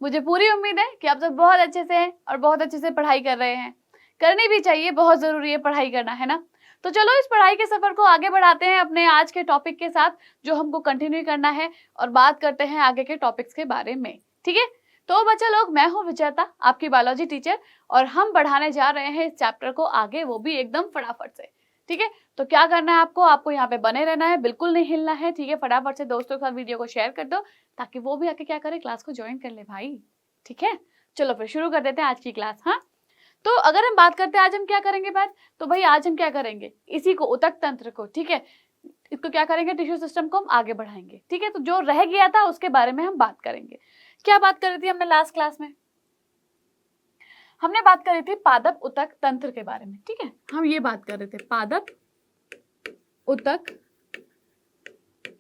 मुझे पूरी उम्मीद है कि आप सब बहुत अच्छे से हैं और बहुत अच्छे से पढ़ाई कर रहे हैं। करनी भी चाहिए, बहुत ज़रूरी है पढ़ाई करना, है ना? तो चलो इस पढ़ाई के सफ़र को आगे बढ़ाते हैं अपने आज के टॉपिक के साथ, जो हमको कंटिन्यू करना है, और बात करते हैं आगे के टॉपिक्स के बारे में, ठीक है? तो बच्चा लोग, मैं हूँ विजेता, आपकी बायोलॉजी टीचर, और हम बढ़ाने जा रहे हैं इस चैप्टर को आगे, वो भी एकदम फटाफट से, ठीक है? तो क्या करना है आपको यहाँ पे बने रहना है, बिल्कुल नहीं हिलना है, ठीक है? फटाफट से दोस्तों के साथ वीडियो को शेयर कर दो, ताकि वो भी आके क्या करे, क्लास को ज्वाइन कर ले भाई, ठीक है? चलो फिर शुरू कर देते हैं आज की क्लास। हाँ, तो अगर हम बात करते हैं आज हम क्या करेंगे बात, तो भाई आज हम क्या करेंगे, इसी को, ऊतक तंत्र को, ठीक है, इसको क्या करेंगे, टिश्यू सिस्टम को हम आगे बढ़ाएंगे, ठीक है? तो जो रह गया था उसके बारे में हम बात करेंगे। क्या बात करी थी हमने लास्ट क्लास में? हमने बात करी थी पादप ऊतक तंत्र के बारे में, ठीक है? हम ये बात कर रहे थे पादप ऊतक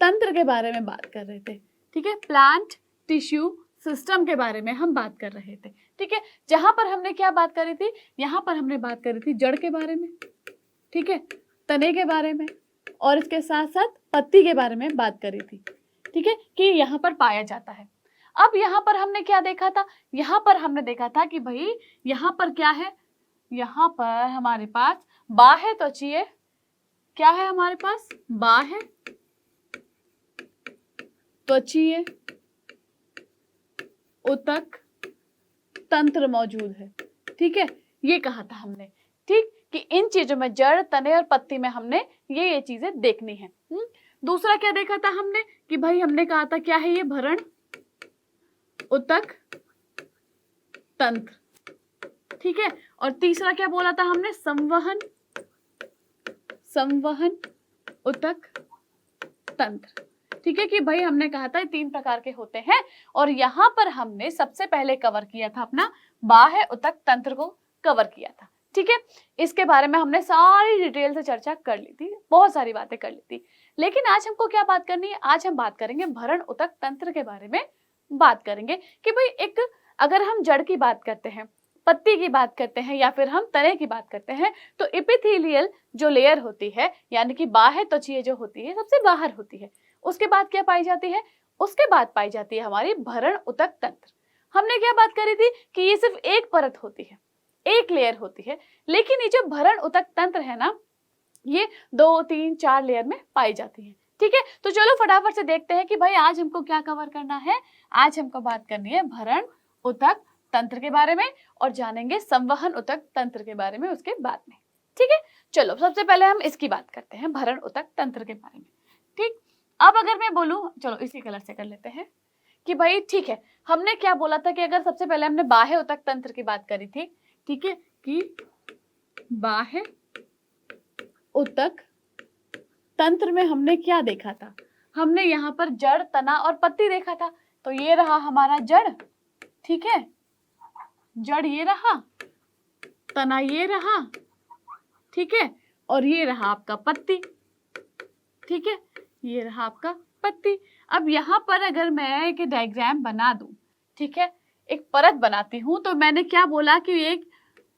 तंत्र के बारे में बात कर रहे थे, ठीक है? प्लांट टिश्यू सिस्टम के बारे में हम बात कर रहे थे, ठीक है? जहां पर हमने क्या बात करी थी, यहाँ पर हमने बात करी थी जड़ के बारे में, ठीक है, तने के बारे में, और इसके साथ साथ पत्ती के बारे में बात करी थी, ठीक है, कि यहाँ पर पाया जाता है। अब यहाँ पर हमने क्या देखा था, यहाँ पर हमने देखा था कि भाई यहाँ पर क्या है, यहाँ पर हमारे पास बाह्य त्वचीय, क्या है हमारे पास, बाह्य त्वचीय ऊतक तंत्र मौजूद है, ठीक है? ये कहा था हमने, ठीक, कि इन चीजों में, जड़, तने और पत्ती में हमने ये चीजें देखनी है। दूसरा क्या देखा था हमने, कि भाई हमने कहा था क्या है ये, भरण ऊतक तंत्र, ठीक है? और तीसरा क्या बोला था हमने, संवहन ऊतक तंत्र, ठीक है? कि भाई हमने कहा था 3 प्रकार के होते हैं, और यहाँ पर हमने सबसे पहले कवर किया था अपना बाह्य ऊतक तंत्र को कवर किया था, ठीक है? इसके बारे में हमने सारी डिटेल से चर्चा कर ली थी, बहुत सारी बातें कर ली थी, लेकिन आज हमको क्या बात करनी है, आज हम बात करेंगे भरण ऊतक तंत्र के बारे में बात करेंगे, कि भाई एक, अगर हम जड़ की बात करते हैं, पत्ती की बात करते हैं, या फिर हम तने की बात करते हैं, तो एपिथेलियल जो लेयर होती है, यानी कि बाह्य त्वचीय जो होती है, सबसे बाहर होती है, उसके बाद क्या पाई जाती है, उसके बाद पाई जाती है हमारी भरण ऊतक तंत्र। हमने क्या बात करी थी कि ये सिर्फ एक परत होती है, एक लेयर होती है, लेकिन ये जो भरण ऊतक तंत्र है ना, ये 2, 3, 4 लेयर में पाई जाती है, ठीक है? तो चलो फटाफट से देखते हैं कि भाई आज हमको क्या कवर करना है। आज हमको बात करनी है भरण ऊतक तंत्र के बारे में, और जानेंगे संवहन ऊतक तंत्र के बारे में उसके बाद में, ठीक है? चलो सबसे पहले हम इसकी बात करते हैं, भरण ऊतक तंत्र के बारे में, ठीक? अब अगर मैं बोलूं, चलो इसी कलर से कर लेते हैं, कि भाई ठीक है, हमने क्या बोला था कि अगर सबसे पहले हमने बाह्य ऊतक तंत्र की बात करी थी, ठीक है, कि बाह्य ऊतक तंत्र में हमने क्या देखा था, हमने यहाँ पर जड़, तना और पत्ती देखा था। तो ये रहा हमारा जड़, ठीक है, जड़ ये रहा, तना ये रहा, ठीक है, और ये रहा आपका पत्ती, ठीक है, ये रहा आपका पत्ती। अब यहाँ पर अगर मैं एक डायग्राम बना दूं, ठीक है, एक परत बनाती हूँ, तो मैंने क्या बोला कि एक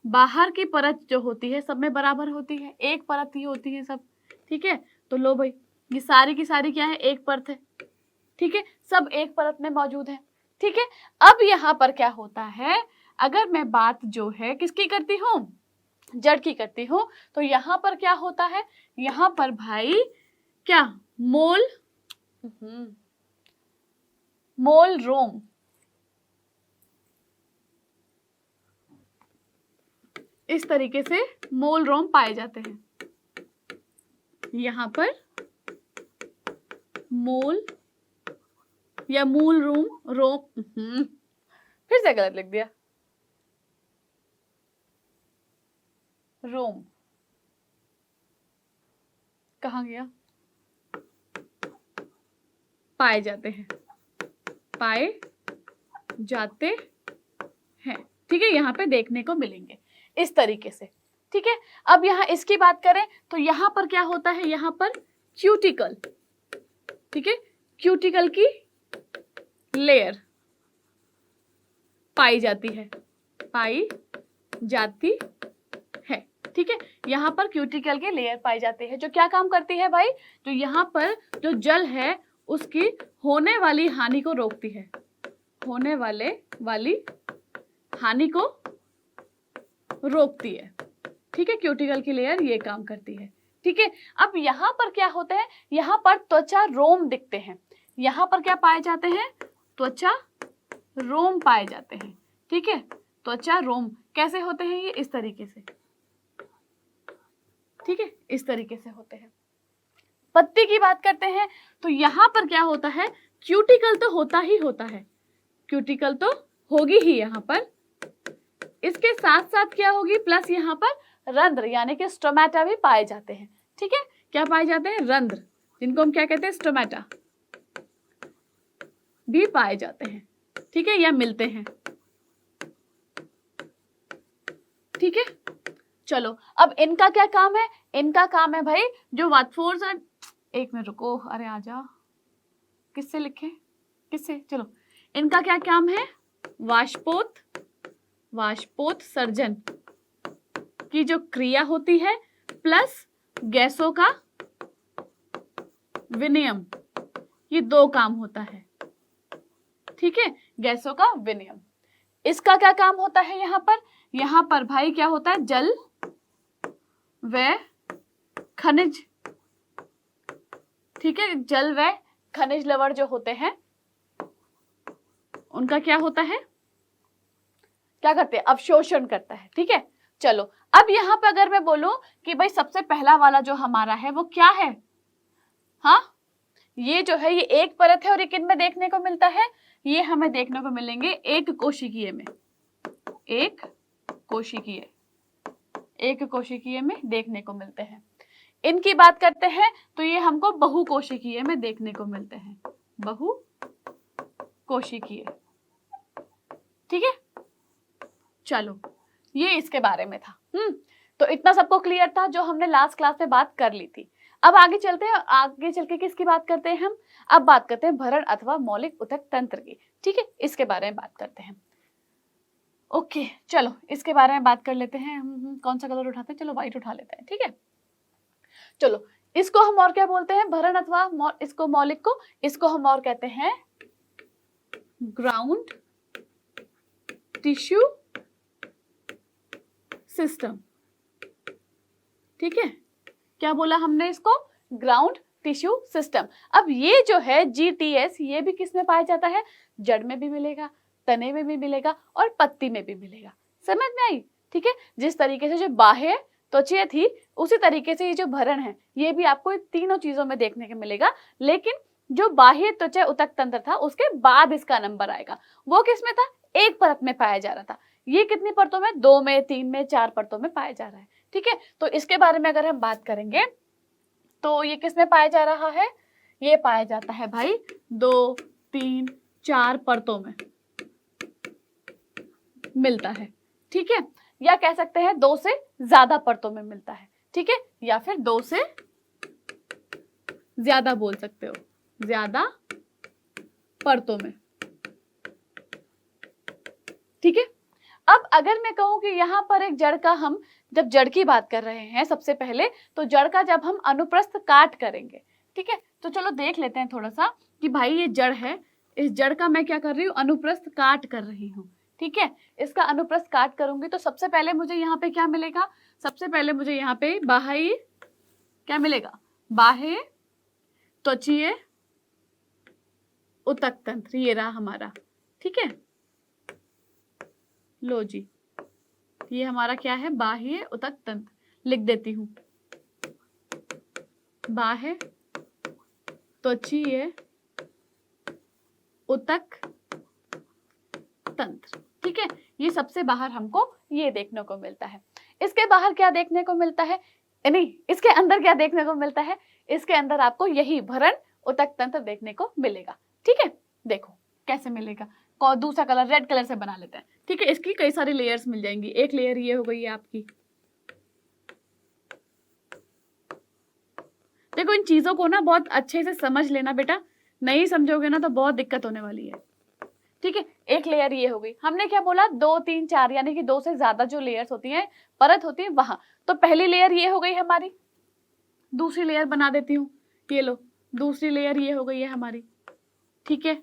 बाहर की परत जो होती है सब में बराबर होती है, एक परत ही होती है सब, ठीक है? तो लो भाई, ये सारी की सारी क्या है, एक परत है, ठीक है, सब एक परत में मौजूद है, ठीक है? अब यहाँ पर क्या होता है, अगर मैं बात जो है किसकी करती हूँ, जड़ की करती हूँ, तो यहाँ पर क्या होता है, यहाँ पर भाई क्या, मोल रोम, इस तरीके से मोल रोम पाए जाते हैं। यहाँ पर मोल या मूल रोम, फिर से गलत लिख दिया, रोम कहाँ गया, पाए जाते हैं, ठीक है? यहाँ पे देखने को मिलेंगे इस तरीके से, ठीक है? अब यहाँ इसकी बात करें तो यहाँ पर क्या होता है, यहाँ पर क्यूटिकल, ठीक है, क्यूटिकल की लेयर पाई जाती है, ठीक है? यहाँ पर क्यूटिकल की लेयर पाई जाती है, जो क्या काम करती है भाई, जो यहाँ पर जो जल है उसकी होने वाली हानि को रोकती है, होने वाली हानि को रोकती है। ठीक है, क्यूटिकल की लेयर ये काम करती है। ठीक है, अब यहाँ पर क्या होता है, यहाँ पर त्वचा रोम दिखते हैं। यहाँ पर क्या पाए जाते हैं, त्वचा रोम पाए जाते हैं। ठीक है, त्वचा रोम कैसे होते हैं, ये इस तरीके से। ठीक है, इस तरीके से होते हैं। पत्ती की बात करते हैं तो यहाँ पर क्या होता है, क्यूटिकल तो होता ही होता है, क्यूटिकल तो होगी ही यहाँ पर, इसके साथ साथ क्या होगी, प्लस यहाँ पर रंध्र यानी कि स्टोमेटा भी पाए जाते हैं। ठीक है, क्या पाए जाते हैं, रंध्र, जिनको हम क्या कहते हैं, स्टोमेटा भी पाए जाते हैं। ठीक है, या मिलते हैं। ठीक है, चलो अब इनका क्या काम है, इनका काम है भाई जो वाटफोर्स, एक मिनट रुको, अरे आजा, किससे लिखे, किससे, चलो इनका क्या काम है, वाष्पोत्सर्जन की जो क्रिया होती है प्लस गैसों का विनिमय, ये दो काम होता है। ठीक है, गैसों का विनिमय। इसका क्या काम होता है, यहाँ पर भाई क्या होता है, जल व खनिज। ठीक है, जल व खनिज लवण जो होते हैं उनका क्या होता है, क्या करते हैं, अवशोषण करता है। ठीक है, चलो अब यहाँ पे अगर मैं बोलूं कि भाई सबसे पहला वाला जो हमारा है वो क्या है, हाँ ये जो है ये एक परत है, और ये किन में देखने को मिलता है, ये हमें देखने को मिलेंगे एक कोशिकीय में, एक कोशिकीय में देखने को मिलते हैं। इनकी बात करते हैं तो ये हमको बहुकोशिकीय में देखने को मिलते हैं, बहुकोशिकीय। ठीक है, चलो ये इसके बारे में था। तो इतना सबको क्लियर था जो हमने लास्ट क्लास में बात कर ली थी। अब आगे चलते हैं, आगे चल के किसकी बात करते हैं हम, अब बात करते हैं भरण अथवा मौलिक ऊतक तंत्र की। ठीक है, इसके बारे में बात करते हैं। ओके, चलो इसके बारे में बात कर लेते हैं। हम कौन सा कलर उठाते हैं, चलो व्हाइट उठा लेते हैं। ठीक है, चलो इसको हम और क्या बोलते हैं, भरण अथवा इसको मौलिक को, इसको हम और कहते हैं ग्राउंड टिश्यू सिस्टम। ठीक है, क्या बोला हमने इसको, ग्राउंड टिश्यू सिस्टम। अब ये जो है GTS, ये भी किस में पाया जाता है, जड़ में भी मिलेगा, तने में भी मिलेगा और पत्ती में भी मिलेगा। समझ में आई। ठीक है, जिस तरीके से जो बाह्य त्वचा थी उसी तरीके से ये जो भरण है ये भी आपको तीनों चीजों में देखने को मिलेगा, लेकिन जो बाह्य त्वचा ऊतक तंत्र था उसके बाद इसका नंबर आएगा, वो किस में था, एक परत में पाया जा रहा था। ये कितनी परतों में, 2 में, 3 में, 4 परतों में पाया जा रहा है। ठीक है, तो इसके बारे में अगर हम बात करेंगे तो ये किस में पाया जा रहा है, ये पाया जाता है भाई 2, 3, 4 परतों में मिलता है। ठीक है, या कह सकते हैं 2 से ज्यादा परतों में मिलता है। ठीक है, या फिर 2 से ज्यादा बोल सकते हो, ज्यादा परतों में। ठीक है, अब अगर मैं कहूं कि यहाँ पर एक जड़ का, हम जब जड़ की बात कर रहे हैं सबसे पहले, तो जड़ का जब हम अनुप्रस्थ काट करेंगे, ठीक है, तो चलो देख लेते हैं थोड़ा सा कि भाई ये जड़ है, इस जड़ का मैं क्या कर रही हूँ, अनुप्रस्थ काट कर रही हूँ। ठीक है, इसका अनुप्रस्थ काट करूंगी तो सबसे पहले मुझे यहाँ पे क्या मिलेगा, सबसे पहले मुझे यहाँ पे बाह्य क्या मिलेगा, बाह्य त्वचीय ऊतक तंत्र, ये रहा हमारा। ठीक है, लो जी, ये हमारा क्या है, बाह्य ऊतक तंत्र, लिख देती हूं, बाह्य त्वचीय ऊतक तंत्र। ठीक है, ये सबसे बाहर हमको ये देखने को मिलता है। इसके बाहर क्या देखने को मिलता है, नहीं इसके अंदर क्या देखने को मिलता है, इसके अंदर आपको यही भरण ऊतक तंत्र देखने को मिलेगा। ठीक है, देखो कैसे मिलेगा, दूसरा कलर रेड कलर से बना लेते हैं। ठीक है, इसकी कई सारी लेयर्स मिल जाएंगी। एक लेयर ये हो गई है आपकी, देखो इन चीजों को ना बहुत अच्छे से समझ लेना बेटा, नहीं समझोगे ना तो बहुत दिक्कत होने वाली है। ठीक है, एक लेयर ये हो गई, हमने क्या बोला 2, 3, 4 यानी कि 2 से ज्यादा जो लेयर्स होती हैं, परत होती है वहां, तो पहली लेयर ये हो गई हमारी, दूसरी लेयर बना देती हूँ, ये लो दूसरी लेयर ये हो गई है हमारी। ठीक है,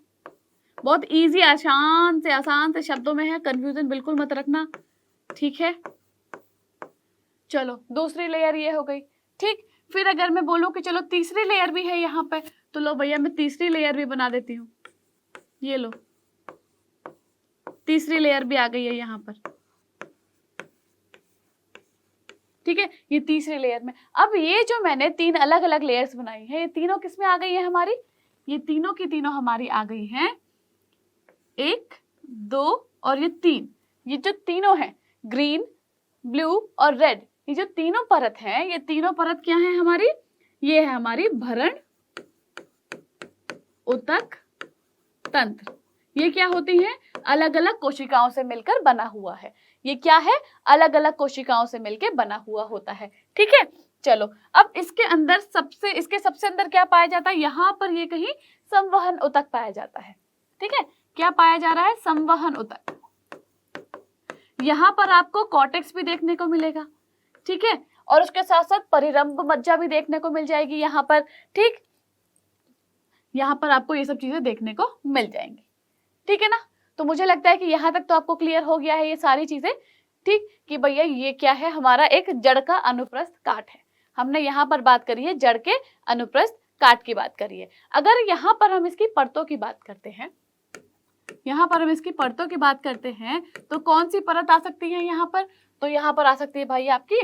बहुत इजी, आसान से शब्दों में है, कंफ्यूजन बिल्कुल मत रखना, ठीक है। चलो दूसरी लेयर ये हो गई, ठीक। फिर अगर मैं बोलूं कि चलो तीसरी लेयर भी है यहाँ पे, तो लो भैया मैं तीसरी लेयर भी बना देती हूँ। ये लो, तीसरी लेयर भी आ गई है यहाँ पर, ठीक है। ये तीसरी लेयर में, अब ये जो मैंने 3 अलग अलग लेयर्स बनाई है, ये तीनों किसमें आ गई है हमारी? ये तीनों की तीनों हमारी आ गई हैं 1, 2 और ये 3। ये जो तीनों हैं, ग्रीन, ब्लू और रेड, ये जो तीनों परत हैं, ये तीनों परत क्या है हमारी? ये है हमारी भरण ऊतक तंत्र। ये क्या होती है? अलग अलग कोशिकाओं से मिलकर बना हुआ है। ये क्या है? अलग अलग कोशिकाओं से मिलकर बना हुआ होता है, ठीक है। चलो अब इसके अंदर इसके सबसे अंदर क्या पाया जाता है? यहाँ पर ये कहीं संवहन ऊतक पाया जाता है, ठीक है। क्या पाया जा रहा है? संवहन ऊतक। यहाँ पर आपको कॉर्टेक्स भी देखने को मिलेगा, ठीक है, और उसके साथ साथ परिरंभ मज्जा भी देखने को मिल जाएगी यहाँ पर, ठीक। यहाँ पर आपको ये सब चीजें देखने को मिल जाएंगी, ठीक है ना। तो मुझे लगता है कि यहाँ तक तो आपको क्लियर हो गया है ये सारी चीजें, ठीक, कि भैया ये क्या है? हमारा एक जड़ का अनुप्रस्थ काट है। हमने यहाँ पर बात करी है जड़ के अनुप्रस्थ काट की बात करी है। अगर यहाँ पर हम इसकी परतों की बात करते हैं, यहाँ पर हम इसकी परतों की बात करते हैं, तो कौन सी परत आ सकती है यहाँ पर? तो यहाँ पर आ सकती है भाई आपकी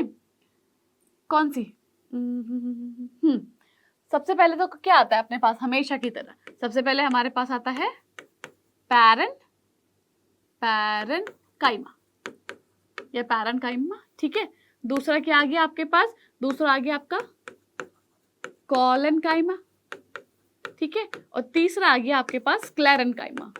कौन सी? सबसे पहले तो क्या आता है अपने पास? हमेशा की तरह सबसे पहले हमारे पास आता है पैरेन्काइमा या पैरेन्काइमा, ठीक है। दूसरा क्या आ गया आपके पास? दूसरा आ गया आपका कोलेनकाइमा, ठीक है। और तीसरा आ गया आपके पास स्क्लेरेन्काइमा,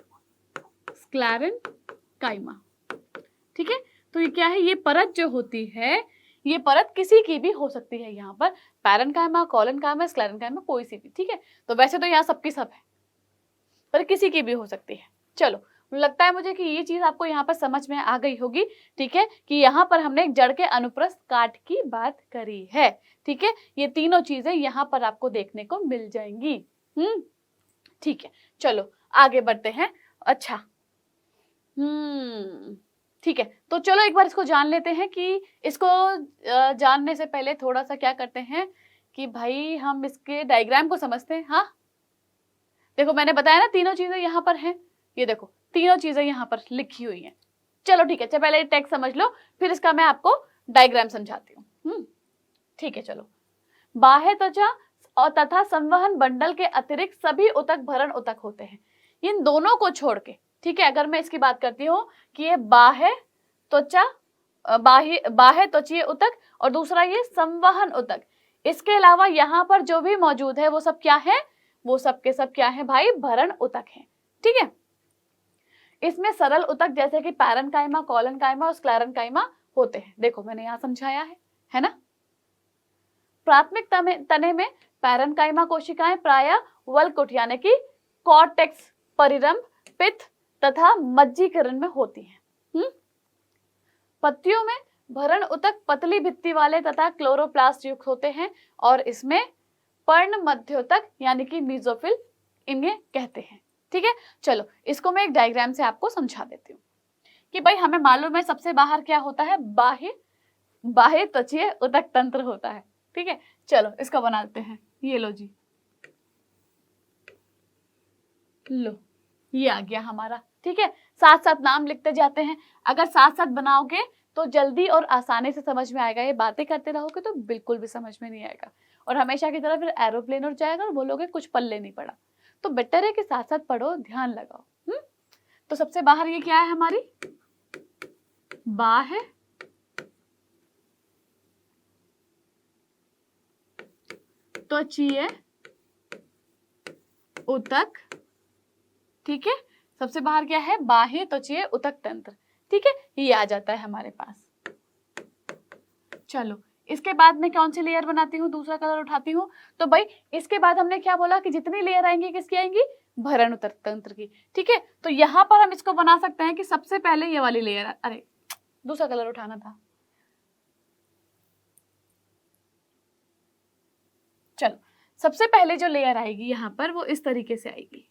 ठीक है। तो ये क्या है? ये परत जो होती है, ये परत किसी की भी हो सकती है। यहाँ पर पैरेन्काइमा, कोलेनकाइमा, स्क्लेरेन्काइमा, कोई सी भी, ठीक है। तो वैसे तो यहाँ सबकी सब है, पर किसी की भी हो सकती है। चलो लगता है मुझे कि ये चीज आपको यहाँ पर समझ में आ गई होगी, ठीक है, कि यहाँ पर हमने एक जड़ के अनुप्रस्थ काट की बात करी है, ठीक है। ये तीनों चीजें यहाँ पर आपको देखने को मिल जाएंगी, ठीक है। चलो आगे बढ़ते हैं। अच्छा, ठीक है, तो चलो एक बार इसको जान लेते हैं कि इसको जानने से पहले थोड़ा सा क्या करते हैं कि भाई हम इसके डायग्राम को समझते हैं। हाँ देखो मैंने बताया ना तीनों चीजें यहाँ पर हैं, ये देखो तीनों चीजें यहाँ पर लिखी हुई हैं। चलो ठीक है, पहले टेक्स्ट समझ लो, फिर इसका मैं आपको डायग्राम समझाती हूँ। ठीक है, चलो। बाह्य त्वचा और तथा संवहन बंडल के अतिरिक्त सभी ऊतक भरण ऊतक होते हैं। इन दोनों को छोड़ के, ठीक है, अगर मैं इसकी बात करती हूँ कि ये बाह्य त्वचा, बाह्य त्वचीय ऊतक और दूसरा ये संवहन ऊतक, इसके अलावा यहाँ पर जो भी मौजूद है वो सब क्या है? वो सब के सब क्या है भाई? भरण ऊतक है, ठीक है। इसमें सरल ऊतक जैसे कि पैरेन्काइमा, कोलेनकाइमा और स्क्लेरेन्काइमा होते हैं। देखो मैंने यहाँ समझाया है ना। प्राथमिक तने में पैरेन्काइमा कोशिकाएं प्रायः वल्कुट यानी कि कॉर्टेक्स, परिरंभ, पित्त तथा मज्जीकरण में होती हैं। पत्तियों में भरण ऊतक पतली भित्ति वाले तथा क्लोरोप्लास्ट युक्त होते हैं और इसमें पर्ण मध्योतक यानी कि मीजोफिल इन्हें कहते हैं, ठीक है। चलो इसको मैं एक डायग्राम से आपको समझा देती हूँ कि भाई हमें मालूम है सबसे बाहर क्या होता है? बाह्य त्वचीय ऊतक तंत्र होता है, ठीक है। चलो इसको बनाते हैं। ये लो जी, लो ये आ गया हमारा, ठीक है। साथ साथ नाम लिखते जाते हैं। अगर साथ साथ बनाओगे तो जल्दी और आसानी से समझ में आएगा। ये बातें करते रहोगे तो बिल्कुल भी समझ में नहीं आएगा और हमेशा की तरह फिर एरोप्लेन उड़ जाएगा और बोलोगे कुछ पल्ले नहीं पड़ा। तो बेटर है कि साथ साथ पढ़ो, ध्यान लगाओ। तो सबसे बाहर ये क्या है हमारी? बाह्य त्वचीय ऊतक, ठीक है। सबसे बाहर क्या है? बाह्य त्वचीय ऊतक तंत्र, ठीक है। ये आ जाता है हमारे पास। चलो इसके बाद मैं कौन सी लेयर बनाती हूँ? दूसरा कलर उठाती हूँ। तो भाई इसके बाद हमने क्या बोला कि जितनी लेयर आएंगी किसकी आएंगी? भरण ऊतक तंत्र की, ठीक है। तो यहाँ पर हम इसको बना सकते हैं कि सबसे पहले ये वाली लेयर, अरे दूसरा कलर उठाना था। चलो सबसे पहले जो लेयर आएगी यहाँ पर वो इस तरीके से आएगी।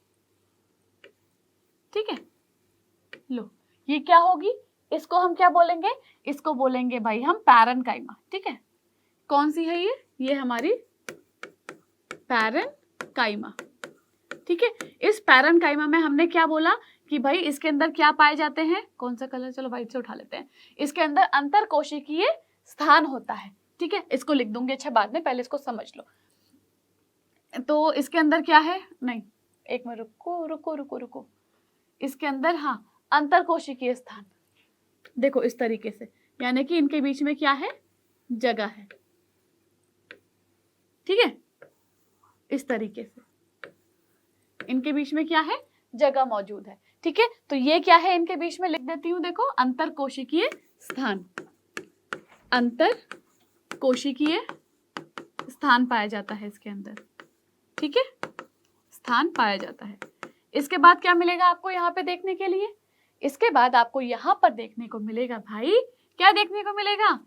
ठीक है। लो ये क्या होगी, इसको हम क्या बोलेंगे, इसको बोलेंगे भाई हम पैरेन्काइमा। ठीक है, कौन सी है ये हमारी पैरेन्काइमा। ठीक है, इस पैरेन्काइमा में हमने क्या बोला कि भाई इसके अंदर क्या पाए जाते हैं, कौन सा कलर, चलो व्हाइट से उठा लेते हैं। इसके अंदर अंतर कोशिकीय स्थान होता है। ठीक है, इसको लिख दूंगी अच्छा बाद में, पहले इसको समझ लो। तो इसके अंदर क्या है, नहीं एक मिनट रुको रुको रुको रुको, इसके अंदर हाँ अंतर कोशिकीय स्थान, देखो इस तरीके से, यानी कि इनके बीच में क्या है, जगह है। ठीक है, इस तरीके से इनके बीच में क्या है, जगह मौजूद है। ठीक है, तो ये क्या है, इनके बीच में लिख देती हूं, देखो अंतर कोशिकीय स्थान, अंतर कोशिकीय स्थान पाया जाता है इसके अंदर। ठीक है, स्थान पाया जाता है। इसके बाद क्या मिलेगा आपको यहाँ पे देखने के लिए, इसके बाद आपको यहाँ पर देखने को मिलेगा भाई, क्या देखने को मिलेगा,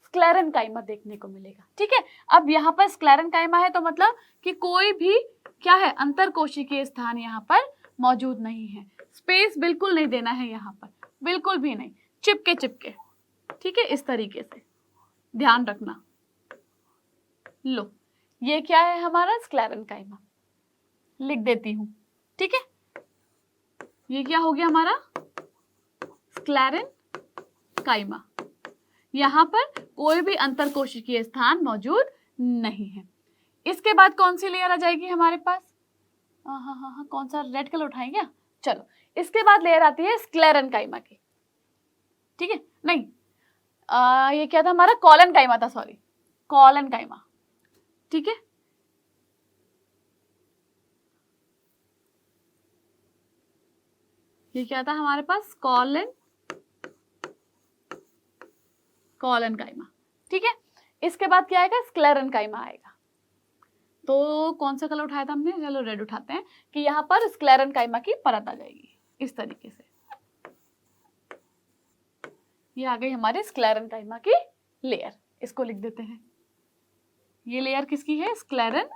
स्क्लेरेन्काइमा देखने को मिलेगा। ठीक है, अब यहाँ पर स्क्लेरेन्काइमा है तो मतलब कि कोई भी क्या है, अंतर कोशिकीय स्थान यहाँ पर मौजूद नहीं है। स्पेस बिल्कुल नहीं देना है यहाँ पर, बिल्कुल भी नहीं, चिपके चिपके। ठीक है, इस तरीके से ध्यान रखना। लो ये क्या है हमारा स्क्लेरेन्काइमा, लिख देती हूं। ठीक है, ये क्या हो गया हमारा स्क्लेरेन्काइमा, यहां पर कोई भी अंतर कोशिकीय स्थान मौजूद नहीं है। इसके बाद कौन सी लेयर आ जाएगी हमारे पास, हाँ कौन सा, रेड कलर उठाएं क्या, चलो इसके बाद लेयर आती है स्क्लेरेन्काइमा की। ठीक है, नहीं ये क्या था हमारा, कॉलेनकाइमा था, सॉरी कॉलेनकाइमा। ठीक है, ये क्या था हमारे पास, कॉलेनकाइमा। ठीक है, इसके बाद क्या आएगा, स्क्लेरेन्काइमा आएगा। तो कौन सा कलर उठाया था हमने, चलो रेड उठाते हैं, कि यहाँ पर स्क्लेरेन्काइमा की परत आ जाएगी इस तरीके से। ये आ गई हमारे स्क्लेरेन्काइमा की लेयर, इसको लिख देते हैं। ये लेयर किसकी है, स्क्लेरेन्काइमा।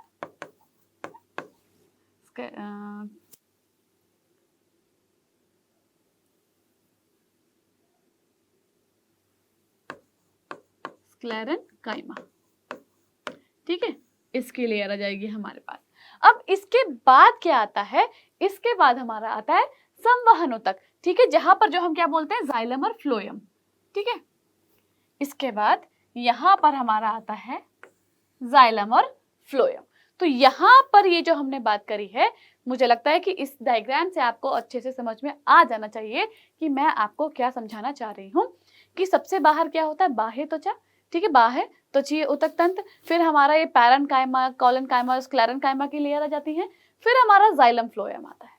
ठीक है, इसकी लेयर आ जाएगी हमारे पास। अब इसके बाद क्या आता है, इसके बाद हमारा आता है संवहन ऊतक। ठीक है, जहां पर जो हम क्या बोलते हैं, जाइलम और फ्लोएम। ठीक है, इसके बाद यहां पर हमारा आता है जाइलम और फ्लोएम। तो यहां पर ये जो हमने बात करी है, मुझे लगता है कि इस डायग्राम से आपको अच्छे से समझ में आ जाना चाहिए कि मैं आपको क्या समझाना चाह रही हूं। कि सबसे बाहर क्या होता है, बाह्य त्वचा। ठीक है, बाह्य त्वचीय ऊतक तंत्र, फिर हमारा ये पैरेन्काइमा, कॉलेनकाइमा और स्क्लेरेन्काइमा की लेयर आ जाती है, फिर हमारा जाइलम फ्लोएम आता है।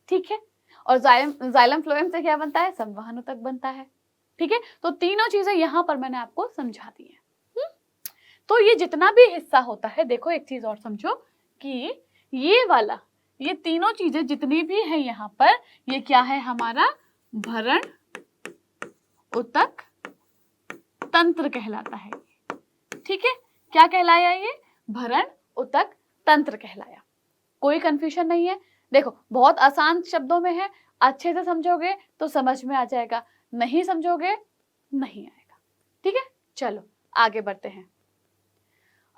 ठीक है, और जाइलम फ्लोएम से क्या बनता है, संवहन ऊतक बनता है। ठीक है, तो तीनों चीजें यहां पर मैंने आपको समझा दी है। तो ये जितना भी हिस्सा होता है, देखो एक चीज और समझो कि ये वाला, ये तीनों चीजें जितनी भी है यहाँ पर, ये क्या है हमारा भरण ऊतक तंत्र कहलाता है। ठीक है, क्या कहलाया ये, भरण ऊतक तंत्र कहलाया। कोई कंफ्यूजन नहीं है, देखो बहुत आसान शब्दों में है, अच्छे से समझोगे तो समझ में आ जाएगा, नहीं समझोगे नहीं आएगा। ठीक है, चलो आगे बढ़ते हैं।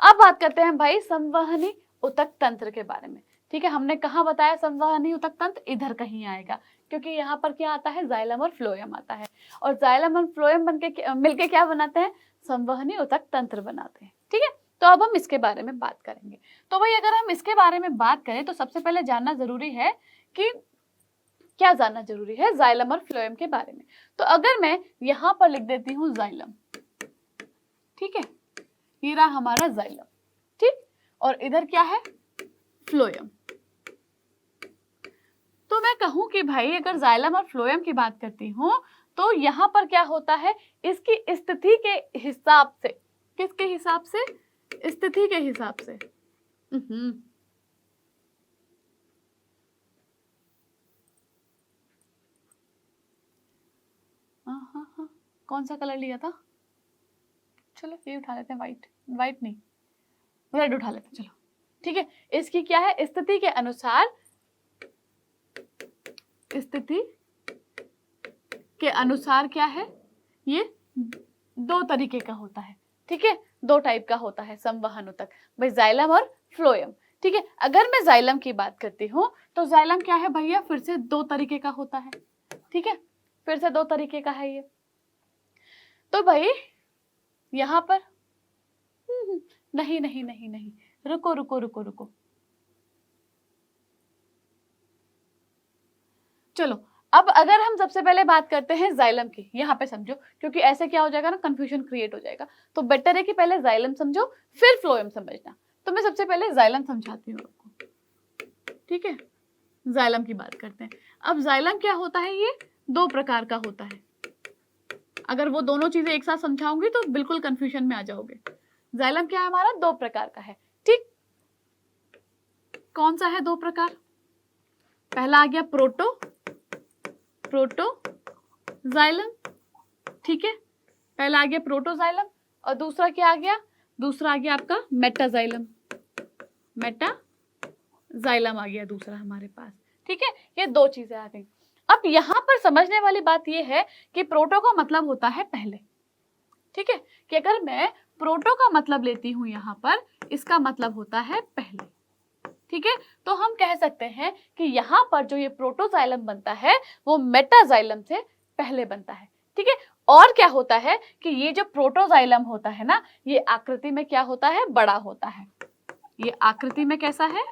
अब बात करते हैं भाई संवहनी ऊतक तंत्र के बारे में। ठीक है, हमने कहाँ बताया संवहनी ऊतक तंत्र, इधर कहीं आएगा, क्योंकि यहाँ पर क्या आता है, जाइलम और फ्लोएम आता है, और जाइलम और फ्लोएम मिलके क्या बनाते हैं, संवहनी ऊतक तंत्र बनाते हैं। ठीक है, तो अब हम इसके बारे में बात करेंगे। तो भाई अगर हम इसके बारे में बात करें तो सबसे पहले जानना जरूरी है कि क्या जानना जरूरी है, जाइलम और फ्लोएम के बारे में। तो अगर मैं यहाँ पर लिख देती हूँ जाइलम, ठीक है, ये रहा हमारा जाइलम। ठीक, और इधर क्या है, फ्लोएम। तो मैं कहूं कि भाई अगर जाइलम और फ्लोएम की बात करती हूं, तो यहां पर क्या होता है, इसकी स्थिति के हिसाब से, किसके हिसाब से, स्थिति के हिसाब से। हाँ, कौन सा कलर लिया था, चलो ये उठा लेते हैं, व्हाइट नहीं, रेड उठा लेते हैं, चलो ठीक है। इसकी क्या है, स्थिति के अनुसार स्थिति के अनुसार क्या है, ये दो तरीके का होता है, ठीक है, दो टाइप का होता है संवहन ऊतक, भाई जाइलम और फ्लोएम, ठीक है। अगर मैं जाइलम की बात करती हूँ तो जाइलम क्या है भैया, फिर से दो तरीके का होता है, ठीक है, फिर से दो तरीके का है ये। तो भाई यहां पर नहीं नहीं नहीं नहीं, रुको रुको रुको रुको, चलो अब अगर हम सबसे पहले बात करते हैं जाइलम की, यहाँ पे समझो, क्योंकि ऐसे क्या हो जाएगा ना, कंफ्यूजन क्रिएट हो जाएगा, तो बेटर है कि पहले जाइलम समझो फिर फ्लोएम समझना। तो मैं सबसे पहले जाइलम समझाती हूँ आपको, ठीक है, जाइलम की बात करते हैं। अब जाइलम क्या होता है, ये दो प्रकार का होता है। अगर वो दोनों चीजें एक साथ समझाऊंगी तो बिल्कुल कंफ्यूजन में आ जाओगे। जाइलम क्या है हमारा, दो प्रकार का है, ठीक। कौन सा है दो प्रकार, पहला आ गया प्रोटोजाइलम, ठीक है, पहला आ गया प्रोटोजाइलम, और दूसरा क्या आ गया, दूसरा आ गया आपका मेटाजाइलम, मेटाजाइलम आ गया दूसरा हमारे पास, ठीक है। ये दो चीजें आ गई। अब यहां पर समझने वाली बात यह है कि प्रोटो का मतलब होता है पहले, ठीक है, कि अगर मैं प्रोटो का मतलब लेती हूं यहां पर, इसका मतलब होता है पहले, ठीक है। तो हम कह सकते हैं कि यहां पर जो ये प्रोटोजाइलम बनता है वो मेटाजाइलम से पहले बनता है, ठीक है। और क्या होता है कि ये जो प्रोटोजाइलम होता है ना, ये आकृति में क्या होता है, बड़ा होता है। ये आकृति में कैसा है,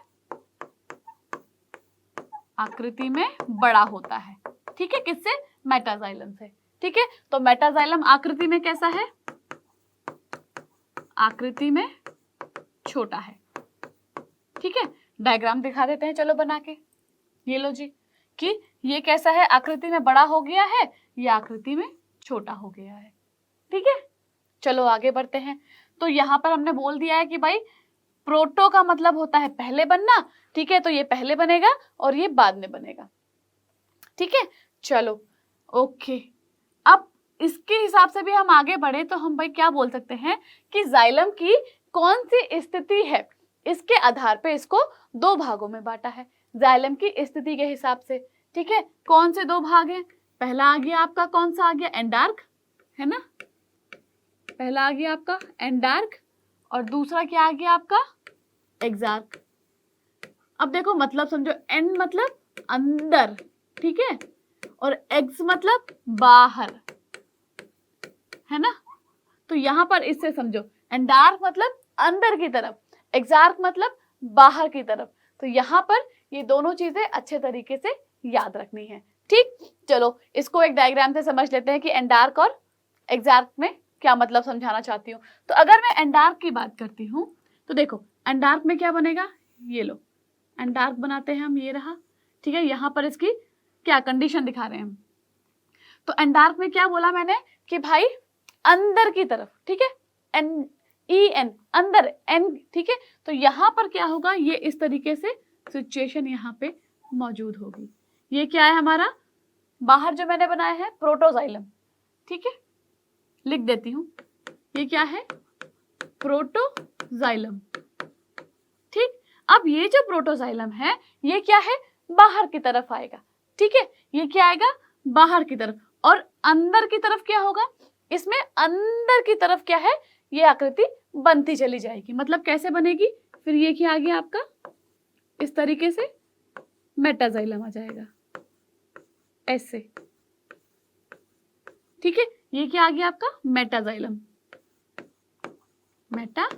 आकृति में बड़ा होता है, ठीक है, किससे, मेटाजाइलम से, ठीक है। तो मेटाजाइलम आकृति में कैसा है, आकृति में छोटा है, ठीक है। डायग्राम दिखा देते हैं चलो बना के, ये लो जी, कि ये कैसा है, आकृति में बड़ा हो गया है, ये आकृति में छोटा हो गया है, ठीक है। चलो आगे बढ़ते हैं। तो यहां पर हमने बोल दिया है कि भाई प्रोटो का मतलब होता है पहले बनना, ठीक है, तो ये पहले बनेगा और ये बाद में बनेगा, ठीक है। चलो ओके, अब इसके हिसाब से भी हम आगे बढ़े तो हम भाई क्या बोल सकते हैं कि जाइलम की कौन सी स्थिति है, इसके आधार पे इसको दो भागों में बांटा है, जाइलम की स्थिति के हिसाब से, ठीक है। कौन से दो भाग हैं, पहला आ गया आपका, कौन सा आ गया, एंडार्क, है ना, पहला आ गया आपका एंडार्क, और दूसरा क्या आ गया आपका, एक्सार्क। अब देखो मतलब समझो, एन मतलब अंदर, ठीक है, और एक्स मतलब बाहर, है ना। तो यहां पर इससे समझो, एंडार्क मतलब अंदर की तरफ, एक्सार्क मतलब बाहर की तरफ। तो यहां पर ये दोनों चीजें अच्छे तरीके से याद रखनी है, ठीक। चलो इसको एक डायग्राम से समझ लेते हैं कि एंडार्क और एक्सार्क में क्या मतलब समझाना चाहती हूँ। तो अगर मैं एंडार्क की बात करती हूँ तो देखो एंडार्क में क्या बनेगा, ये लो एंडार्क बनाते हैं हम, ये रहा, ठीक है। यहाँ पर इसकी क्या कंडीशन दिखा रहे हैं हम, तो एंडार्क में क्या बोला मैंने कि भाई अंदर की तरफ, ठीक है, एन ई एन अंदर, एन, ठीक है। तो यहां पर क्या होगा, ये इस तरीके से सिचुएशन यहाँ पे मौजूद होगी। ये क्या है हमारा, बाहर जो मैंने बनाया है प्रोटोजाइलम, ठीक है, लिख देती हूं, ये क्या है, प्रोटोजाइलम, ठीक। अब ये जो प्रोटोजाइलम है ये क्या है, बाहर की तरफ आएगा, ठीक है, ये क्या आएगा, बाहर की तरफ, और अंदर की तरफ क्या होगा, इसमें अंदर की तरफ क्या है, ये आकृति बनती चली जाएगी। मतलब कैसे बनेगी, फिर ये क्या आ गया आपका, इस तरीके से मेटाजाइलम आ जाएगा ऐसे, ठीक है। ये क्या आ गया आपका, मेटाजाइलम, मेटाजाइलम,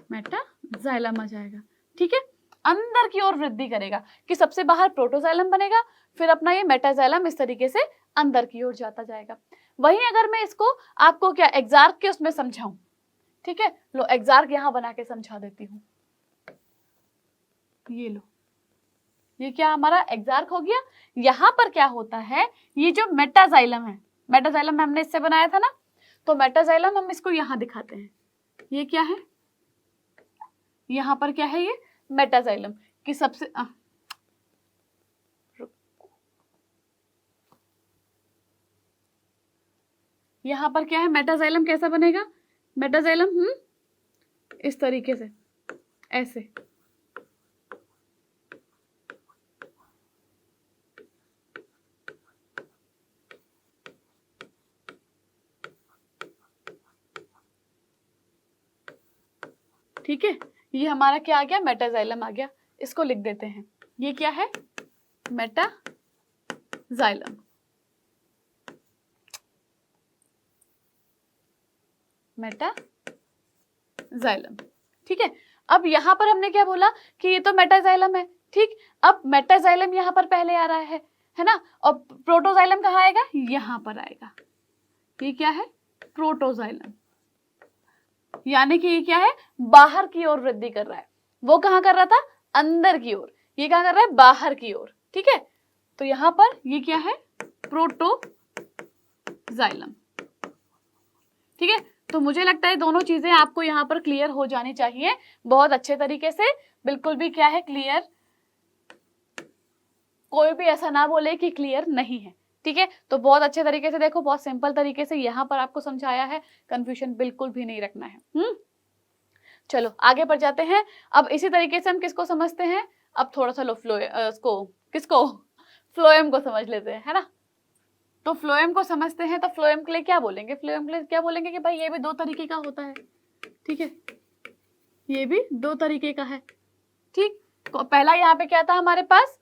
मेटाजाइलम आ जाएगा, ठीक है। अंदर की ओर वृद्धि करेगा कि सबसे बाहर प्रोटोजाइलम बनेगा, फिर अपना ये मेटाजाइलम इस तरीके से अंदर की ओर जाता जाएगा। वहीं अगर मैं इसको आपको क्या एक्सार्क के उसमें समझाऊं, ठीक है, लो एक्सार्क यहां बना के समझा देती हूं, ये लो, ये क्या हमारा एक्सार्क हो गया। यहां पर क्या होता है, ये जो मेटाजाइलम है, मेटाजाइलम हमने इससे बनाया था ना, तो मेटाजाइलम हम इसको यहां दिखाते हैं, ये क्या है, यहां पर क्या है, ये मेटाजाइलम की सबसे यहां पर क्या है, मेटाजाइलम कैसा बनेगा, मेटाजाइलम इस तरीके से, ऐसे। ठीक है, ये हमारा क्या आ गया, मेटाजाइलम आ गया। इसको लिख देते हैं, ये क्या है, मेटाजाइलम। मेटाजाइलम, ठीक है। अब यहां पर हमने क्या बोला कि ये तो मेटाजाइलम है, ठीक। अब मेटाजाइलम यहां पर पहले आ रहा है ना, और प्रोटोजाइलम कहाँ आएगा, यहां पर आएगा। ये क्या है, प्रोटोजाइलम, यानी कि ये क्या है, बाहर की ओर वृद्धि कर रहा है। वो कहाँ कर रहा था, अंदर की ओर, ये कहाँ कर रहा है, बाहर की ओर, ठीक है। तो यहां पर ये क्या है, प्रोटोजाइलम, ठीक है। तो मुझे लगता है दोनों चीजें आपको यहाँ पर क्लियर हो जानी चाहिए बहुत अच्छे तरीके से, बिल्कुल भी क्या है, क्लियर, कोई भी ऐसा ना बोले कि क्लियर नहीं है, ठीक है। तो बहुत अच्छे तरीके से देखो, बहुत सिंपल तरीके से यहाँ पर आपको समझाया है, कंफ्यूजन बिल्कुल भी नहीं रखना है। चलो आगे बढ़ जाते हैं। अब इसी तरीके से हम किसको समझते हैं, अब थोड़ा सा लो फ्लोएम को समझ लेते हैं, है ना। तो फ्लोएम को समझते हैं, तो फ्लोएम के लिए क्या बोलेंगे, फ्लोएम के लिए क्या बोलेंगे कि भाई ये भी दो तरीके का होता है, ठीक है, ये भी दो तरीके का है, ठीक। पहला यहाँ पे क्या था हमारे पास,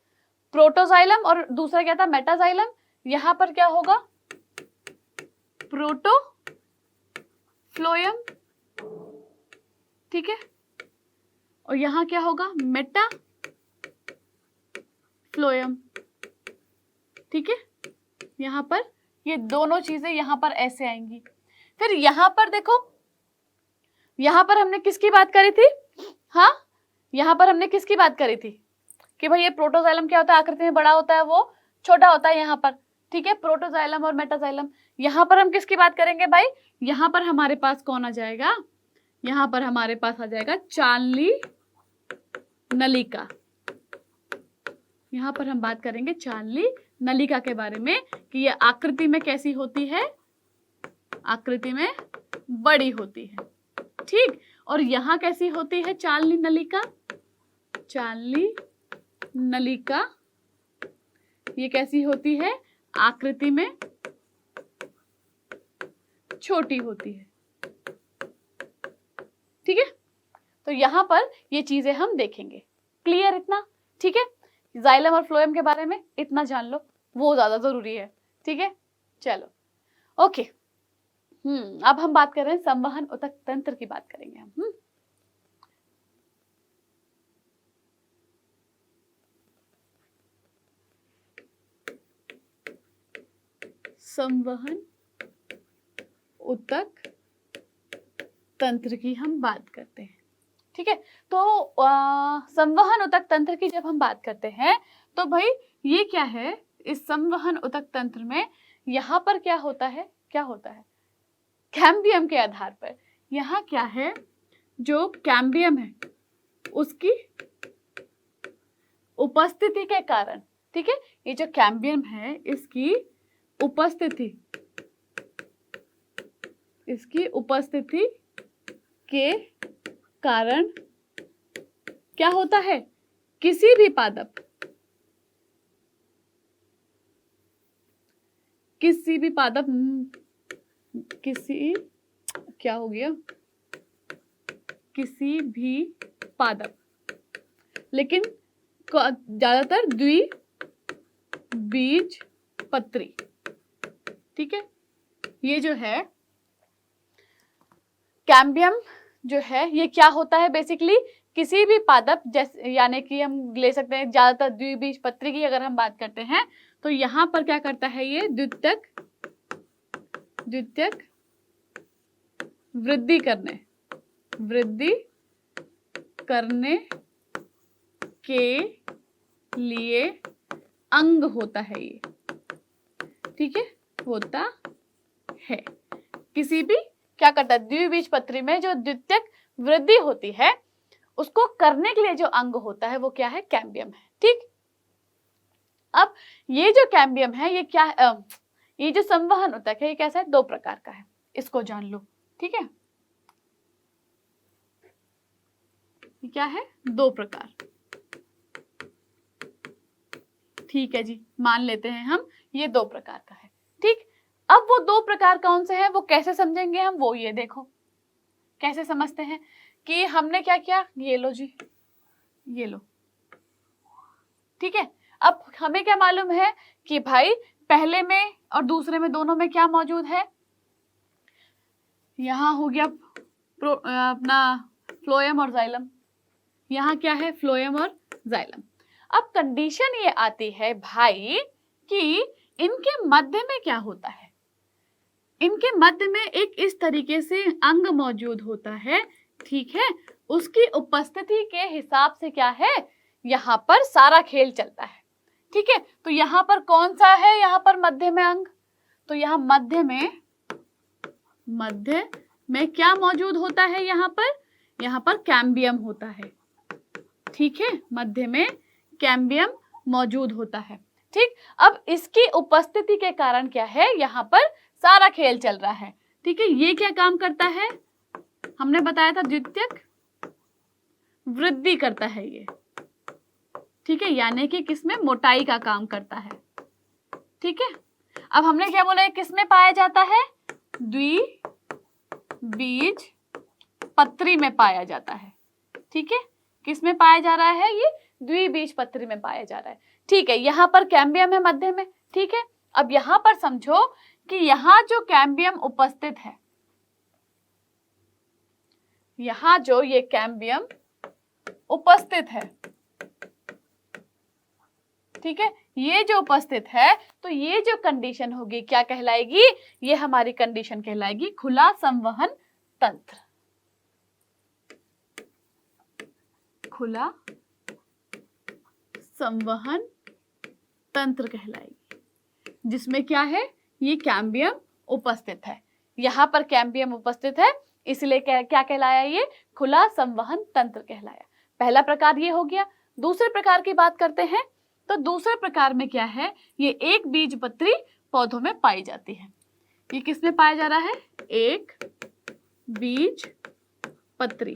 प्रोटोजाइलम, और दूसरा क्या था, मेटाजाइलम। यहां पर क्या होगा, प्रोटो फ्लोएम, ठीक है, और यहां क्या होगा, मेटा फ्लोएम, ठीक है। यहां पर ये दोनों चीजें यहां पर ऐसे आएंगी। फिर यहां पर देखो, यहां पर हमने किसकी बात करी थी, हाँ, यहां पर हमने किसकी बात करी थी कि भाई ये प्रोटोजाइलम क्या होता है, आकृति में बड़ा होता है, वो छोटा होता है यहाँ पर, ठीक है, प्रोटोजाइलम और मेटाजाइलम। यहाँ पर हम किसकी बात करेंगे भाई, यहाँ पर हमारे पास कौन आ जाएगा, यहाँ पर हमारे पास आ जाएगा चालनी नलिका। यहाँ पर हम बात करेंगे चालनी नलिका के बारे में कि ये आकृति में कैसी होती है, आकृति में बड़ी होती है, ठीक। और यहाँ कैसी होती है चालनी नलिका, चालनी नलिका ये कैसी होती है, आकृति में छोटी होती है, ठीक है। तो यहां पर ये चीजें हम देखेंगे, क्लियर इतना, ठीक है। जाइलम और फ्लोएम के बारे में इतना जान लो, वो ज्यादा जरूरी है, ठीक है। चलो ओके, अब हम बात कर रहे हैं संवहन ऊतक तंत्र की बात करेंगे हम। संवहन ऊतक तंत्र की हम बात करते हैं, ठीक है। तो संवहन ऊतक तंत्र की जब हम बात करते हैं तो भाई ये क्या है, इस संवहन ऊतक तंत्र में यहाँ पर क्या होता है, कैम्बियम के आधार पर यहाँ क्या है, जो कैम्बियम है उसकी उपस्थिति के कारण, ठीक है, ये जो कैम्बियम है इसकी उपस्थिति के कारण क्या होता है, किसी भी पादप किसी भी पादप, लेकिन ज्यादातर द्विबीजपत्री, ठीक है। ये जो है कैम्बियम जो है ये क्या होता है, बेसिकली किसी भी पादप, जैसे यानी कि हम ले सकते हैं ज्यादातर द्विबीजपत्री की अगर हम बात करते हैं, तो यहाँ पर क्या करता है, ये द्वितीयक वृद्धि करने के लिए अंग होता है ये, ठीक है, होता है। किसी भी क्या करता है, द्विबीजपत्री में जो द्वितीयक वृद्धि होती है उसको करने के लिए जो अंग होता है वो क्या है, कैम्बियम है, ठीक। अब ये जो कैम्बियम है ये क्या है, ये जो संवहन ऊतक है ये कैसा है, दो प्रकार का है, इसको जान लो, ठीक है। ये क्या है? 2 प्रकार। ठीक है जी, मान लेते हैं हम ये 2 प्रकार का है। ठीक, अब वो 2 प्रकार कौन से हैं, वो कैसे समझेंगे हम, वो ये देखो कैसे समझते हैं कि हमने क्या किया, ये लो जी, ये लो। ठीक है, अब हमें क्या मालूम है कि भाई पहले में और दूसरे में दोनों में क्या मौजूद है, यहां हो गया अपना फ्लोएम और जाइलम, यहाँ क्या है, फ्लोएम और जाइलम। अब कंडीशन ये आती है भाई कि इनके मध्य में क्या होता है, इनके मध्य में एक इस तरीके से अंग मौजूद होता है। ठीक है, उसकी उपस्थिति के हिसाब से क्या है, यहाँ पर सारा खेल चलता है। ठीक है, तो यहाँ पर कौन सा है, यहाँ पर मध्य में अंग, तो यहाँ मध्य में क्या मौजूद होता है, यहाँ पर कैम्बियम होता है। ठीक है, मध्य में कैम्बियम मौजूद होता है। ठीक, अब इसकी उपस्थिति के कारण क्या है, यहाँ पर सारा खेल चल रहा है। ठीक है, ये क्या काम करता है, हमने बताया था द्वितीयक वृद्धि करता है ये। ठीक है, यानी कि किसमें, मोटाई का काम करता है। ठीक है, अब हमने क्या बोला, किसमें पाया जाता है, द्विबीज पत्री में पाया जाता है। ठीक है, किसमें पाया जा रहा है, ये द्विबीजपत्री में पाया जा रहा है। ठीक है, यहाँ पर कैम्बियम है मध्य में। ठीक है, अब यहाँ पर समझो कि यहाँ जो कैम्बियम उपस्थित है, यहाँ जो ये कैम्बियम उपस्थित है, ठीक है, ये जो उपस्थित है, तो ये जो कंडीशन होगी क्या कहलाएगी, ये हमारी कंडीशन कहलाएगी खुला संवहन तंत्र। खुला संवहन तंत्र कहलाएगी, जिसमें क्या है, ये कैम्बियम उपस्थित है, यहाँ पर कैम्बियम उपस्थित है, इसलिए क्या कहलाया, ये खुला संवहन तंत्र कहलाया। पहला प्रकार ये हो गया। दूसरे प्रकार की बात करते हैं, तो दूसरे प्रकार में क्या है, ये एक बीजपत्री पौधों में पाई जाती है। ये किसमें पाया जा रहा है, एक बीजपत्री।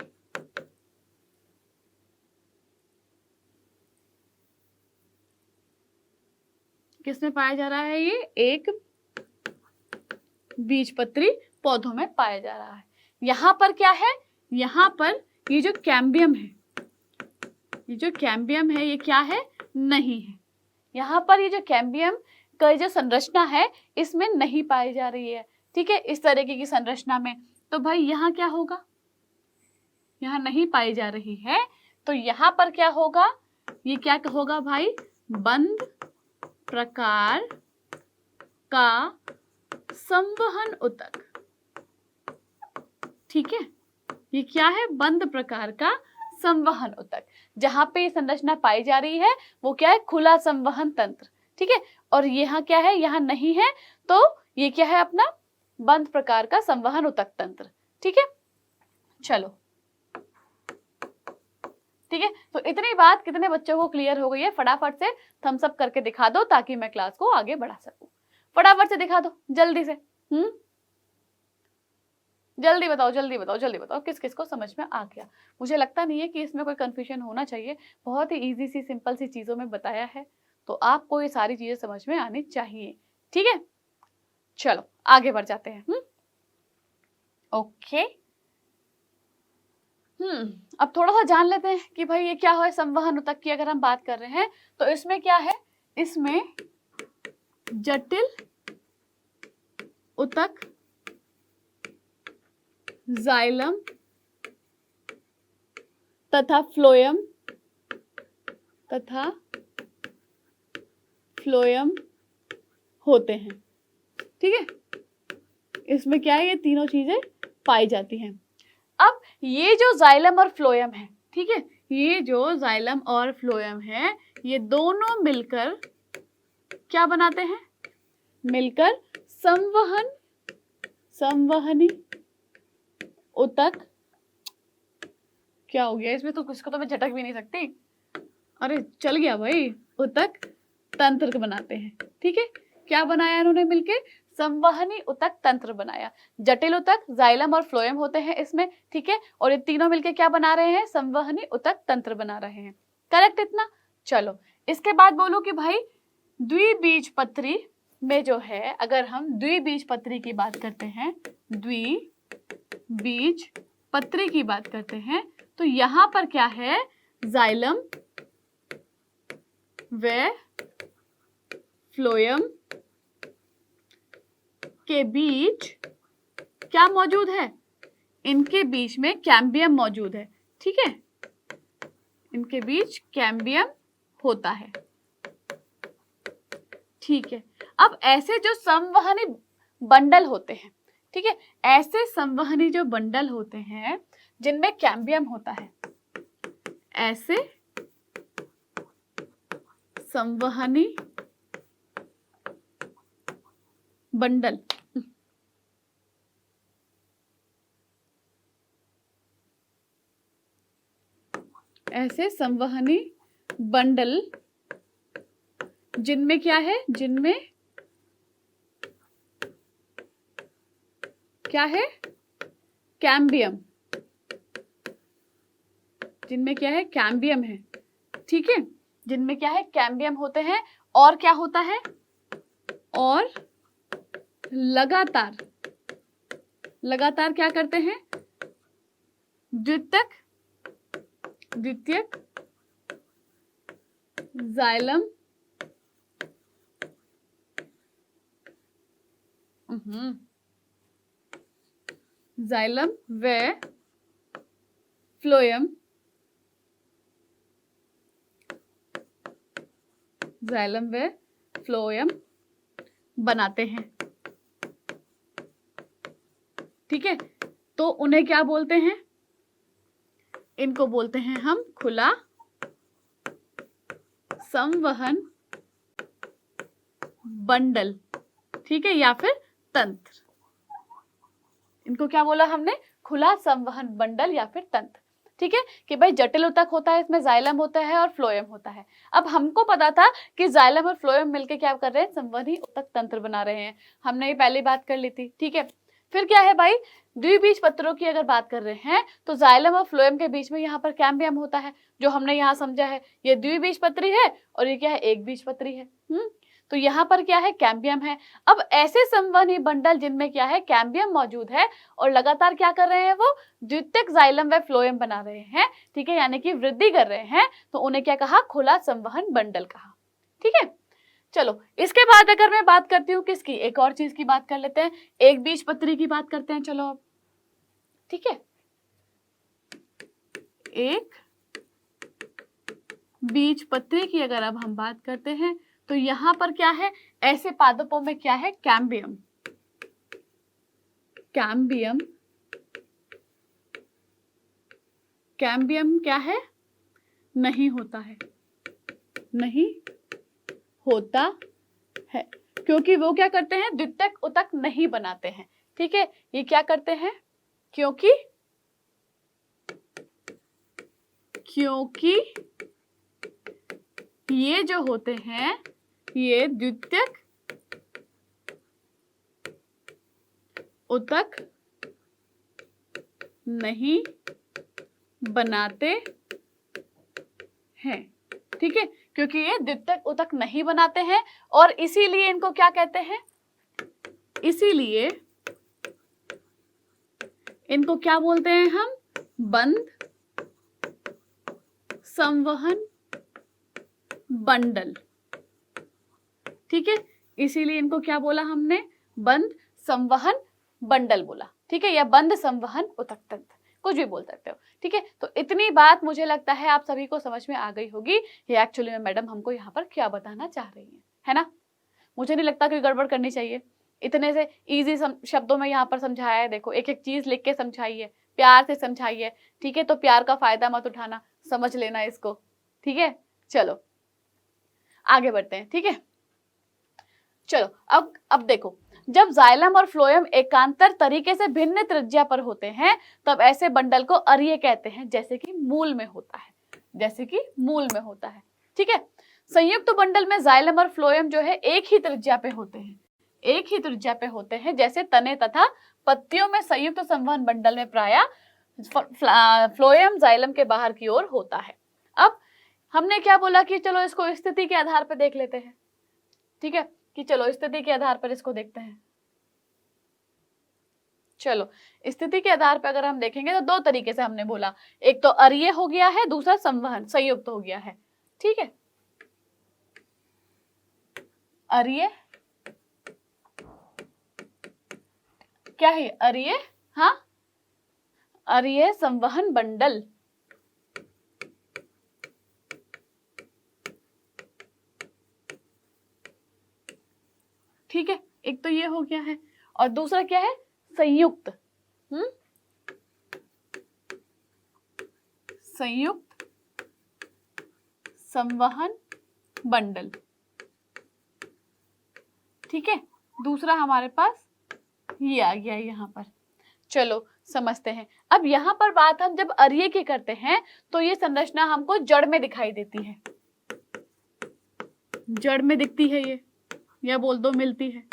किसमें पाया जा रहा है, ये एक बीजपत्री पौधों में पाया जा रहा है। यहाँ पर क्या है, यहाँ पर ये जो कैम्बियम है, ये जो कैम्बियम है, ये क्या है, नहीं है। यहाँ पर ये जो कैम्बियम का जो संरचना है, इसमें नहीं पाई जा रही है। ठीक है, इस तरीके की संरचना में, तो भाई यहाँ क्या होगा, यहाँ नहीं पाई जा रही है, तो यहाँ पर क्या होगा, ये क्या होगा भाई, बंद प्रकार का संवहन ऊतक। ठीक है, ये क्या है, बंद प्रकार का संवहन ऊतक। जहां पे ये संरचना पाई जा रही है वो क्या है, खुला संवहन तंत्र। ठीक है, और यहाँ क्या है, यहाँ नहीं है, तो ये क्या है, अपना बंद प्रकार का संवहन ऊतक तंत्र। ठीक है, चलो ठीक है, तो इतनी बात कितने बच्चों को क्लियर हो गई है, फटाफट से थम्स अप करके दिखा दो ताकि मैं क्लास को आगे बढ़ा सकूं। फटाफट से दिखा दो, जल्दी से। जल्दी बताओ, जल्दी बताओ, जल्दी बताओ, किस किस को समझ में आ गया। मुझे लगता नहीं है कि इसमें कोई कंफ्यूजन होना चाहिए, बहुत ही इजी सी सिंपल सी चीजों में बताया है, तो आपको ये सारी चीजें समझ में आनी चाहिए। ठीक है, चलो आगे बढ़ जाते हैं। ओके, अब थोड़ा सा जान लेते हैं कि भाई ये क्या है, संवहन ऊतक की अगर हम बात कर रहे हैं तो इसमें क्या है, इसमें जटिल ऊतक, जाइलम तथा फ्लोएम होते हैं। ठीक है, इसमें क्या है, ये तीनों चीजें पाई जाती हैं। अब ये जो जाइलम और फ्लोएम है, ठीक है, ये जो जाइलम और फ्लोएम है, ये दोनों मिलकर क्या बनाते हैं, मिलकर संवहनी ऊतक। क्या हो गया इसमें, तो किसको तो मैं झटक भी नहीं सकती, अरे चल गया भाई, ऊतक तंत्र बनाते हैं। ठीक है, क्या बनाया इन्होंने मिलके, संवहनी ऊतक तंत्र बनाया। जटिल ऊतक जाइलम और फ्लोएम होते हैं इसमें, ठीक है, और ये तीनों मिलके क्या बना रहे हैं, संवहनी ऊतक तंत्र बना रहे हैं। करेक्ट इतना। चलो इसके बाद बोलो कि भाई द्विबीजपत्री में जो है, अगर हम द्विबीजपत्री की बात करते हैं, द्विबीजपत्री की बात करते हैं, तो यहां पर क्या है, जाइलम व फ्लोएम के बीच क्या मौजूद है, इनके बीच में कैम्बियम मौजूद है, ठीक है, इनके बीच कैम्बियम होता है, ठीक है। अब ऐसे जो संवहनी बंडल होते हैं, ठीक है, ऐसे संवहनी जो बंडल होते हैं जिनमें कैम्बियम होता है, ऐसे संवहनी बंडल, ऐसे संवहनी बंडल जिनमें क्या है, जिनमें क्या है, कैम्बियम, जिनमें क्या है, कैम्बियम है, ठीक है, जिनमें क्या है, कैम्बियम होते हैं, और क्या होता है, और लगातार क्या करते हैं, द्वितीयक जाइलम जाइलम व फ्लोएम, जाइलम व फ्लोएम बनाते हैं, ठीक है। तो उन्हें क्या बोलते हैं, इनको बोलते हैं हम खुला संवहन बंडल, ठीक है, या फिर तंत्र। इनको क्या बोला हमने, खुला संवहन बंडल या फिर तंत्र, ठीक है, कि भाई जटिल ऊतक होता है, इसमें जाइलम होता है और फ्लोएम होता है। अब हमको पता था कि जाइलम और फ्लोएम मिलके क्या कर रहे हैं, संवहनी ऊतक तंत्र बना रहे हैं, हमने ये पहले बात कर ली थी, ठीक है। फिर क्या है भाई, द्विबीजपत्रों की अगर बात कर रहे हैं तो जाइलम और फ्लोएम के बीच में यहाँ पर कैम्बियम होता है, जो हमने यहाँ समझा है, ये द्विबीजपत्री है और ये क्या है, एक बीजपत्री है, तो यहाँ पर क्या है, कैम्बियम है। अब ऐसे संवहनी बंडल जिनमें क्या है, कैम्बियम मौजूद है और लगातार क्या कर रहे हैं, वो द्वितीयक जाइलम व फ्लोएम बना रहे हैं, ठीक है, यानी कि वृद्धि कर रहे हैं, तो उन्हें क्या कहा, खुला संवहन बंडल कहा, ठीक है। चलो इसके बाद अगर मैं बात करती हूँ किसकी, एक और चीज की बात कर लेते हैं, एक बीजपत्री की बात करते हैं, चलो अब, ठीक है। एक बीजपत्री की अगर अब हम बात करते हैं तो यहां पर क्या है, ऐसे पादपों में क्या है, कैम्बियम, कैम्बियम क्या है, नहीं होता है, नहीं होता है, क्योंकि वो क्या करते हैं, द्वितीयक ऊतक नहीं बनाते हैं, ठीक है। ये क्या करते हैं, क्योंकि ये जो होते हैं, ये द्वितीयक ऊतक नहीं बनाते हैं, ठीक है, क्योंकि ये द्वितीयक ऊतक नहीं बनाते हैं और इसीलिए इनको क्या कहते हैं, इसीलिए इनको क्या बोलते हैं हम, बंद संवहन बंडल, ठीक है, इसीलिए इनको क्या बोला हमने, बंद संवहन बंडल बोला, ठीक है, या बंद संवहन ऊतक तंत्र, कुछ भी बोल सकते हो, ठीक है। तो इतनी बात मुझे लगता है आप सभी को समझ में आ गई होगी, ये एक्चुअली में मैडम हमको यहाँ पर क्या बताना चाह रही है ना। मुझे नहीं लगता कोई गड़बड़ करनी चाहिए, इतने से इजी शब्दों में यहाँ पर समझाया है, देखो एक एक चीज लिख के समझाइए, प्यार से समझाइए, ठीक है, तो प्यार का फायदा मत उठाना, समझ लेना इसको, ठीक है। चलो आगे बढ़ते हैं, ठीक है। चलो अब देखो, जब जाइलम और फ्लोएम एकांतर तरीके से भिन्न त्रिज्या पर होते हैं तब ऐसे बंडल को अरीय कहते हैं, जैसे कि मूल में होता है, जैसे कि मूल में होता है, ठीक है। संयुक्त बंडल में जाइलम और फ्लोएम जो है एक ही त्रिज्या पे होते हैं, एक ही त्रिज्या पे होते हैं, जैसे तने तथा पत्तियों में संयुक्त संवहन बंडल में प्रायः फ्लोएम जाइलम के बाहर की ओर होता है। अब हमने क्या बोला कि चलो इसको स्थिति के आधार पर देख लेते हैं, ठीक है, कि चलो स्थिति के आधार पर इसको देखते हैं। चलो स्थिति के आधार पर अगर हम देखेंगे तो दो तरीके से हमने बोला, एक तो अरीय हो गया है, दूसरा संवहन संयुक्त हो गया है, ठीक है। अरीय क्या है? अरीय, हाँ, अरीय संवहन बंडल, ठीक है, एक तो ये हो गया है, और दूसरा क्या है? संयुक्त, संयुक्त संवहन बंडल, ठीक है। दूसरा हमारे पास ये आ गया यहाँ पर। चलो समझते हैं। अब यहाँ पर बात हम जब अरीय की करते हैं तो ये संरचना हमको जड़ में दिखाई देती है, जड़ में दिखती है ये, या बोल दो मिलती है,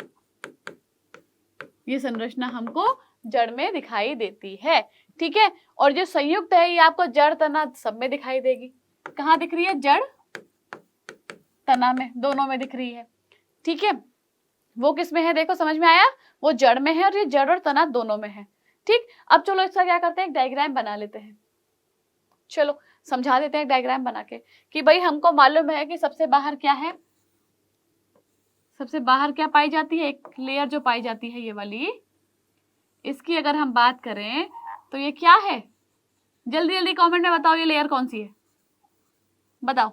ये संरचना हमको जड़ में दिखाई देती है, ठीक है। और जो संयुक्त है ये आपको जड़ तना सब में दिखाई देगी। कहाँ दिख रही है? जड़ तना में, दोनों में दिख रही है, ठीक है। वो किस में है? देखो समझ में आया, वो जड़ में है और ये जड़ और तना दोनों में है, ठीक। अब चलो इसका क्या करते हैं, एक डायग्राम बना लेते हैं। चलो समझा देते हैं एक डायग्राम बना के कि भाई हमको मालूम है कि सबसे बाहर क्या है, सबसे बाहर क्या पाई जाती है? एक लेयर जो पाई जाती है ये वाली, इसकी अगर हम बात करें तो ये क्या है? जल्दी जल्दी कमेंट में बताओ, ये लेयर कौन सी है? बताओ।